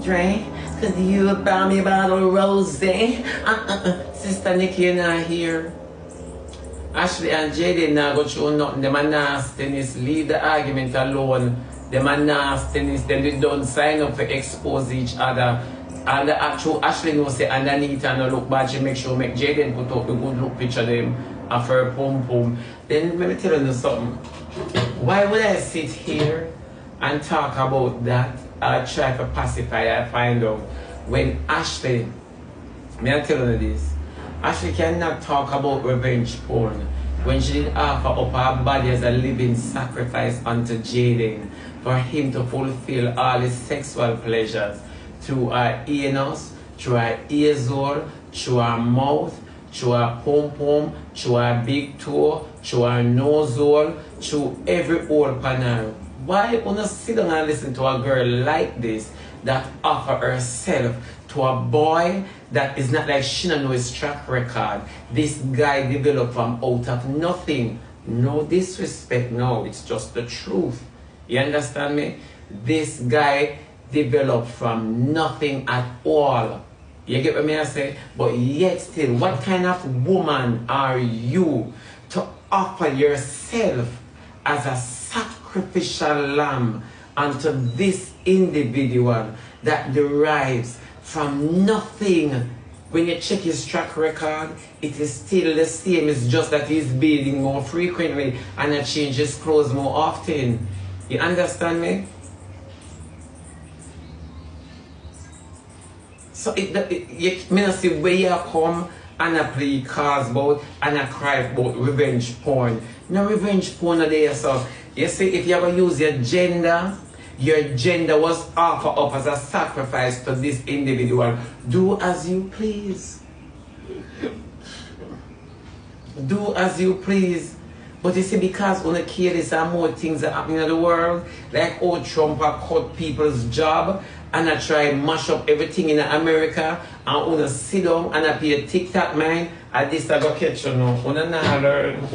Dre, could you buy me a bottle of rosé? Sister Nicki and I here. Ashley and Jaydenn now go show nothing. Them a nastiness. Leave the argument alone. Them a nastiness. Then they don't sign up to expose each other. And the actual Ashley knows say underneath and no look bad. She make sure make Jaydenn put up the good look picture of them of her pum pum. Then let me tell you something. Why would I sit here and talk about that? I try to pacify, I find out when Ashley, may I tell you this? Ashley cannot talk about revenge porn when she did offer up her body as a living sacrifice unto Jaydenn for him to fulfill all his sexual pleasures through her anus, through her ear hole, through her mouth, through her pom pom, through her big toe, through her nose hole, through every hole pan her. Why wanna sit down and listen to a girl like this that offer herself to a boy that is not like she don't know his track record? This guy developed from out of nothing. No disrespect, no, it's just the truth. You understand me? This guy developed from nothing at all. You get what I say? But yet still, what kind of woman are you to offer yourself as a sacrificial lamb unto this individual that derives from nothing? When you check his track record, it is still the same. It's just that he's bathing more frequently and he changes clothes more often. You understand me? So you not see where you come and I play cards about and I cry about revenge porn. No revenge porn there, so you see, if you ever use your gender was offered up as a sacrifice to this individual. Do as you please. Do as you please. But you see, because on the case there are more things that happen in the world, like how Trump cut people's job and I try mash up everything in America and on sit down and I pay a TikTok man, and this I go catch you now. On learn.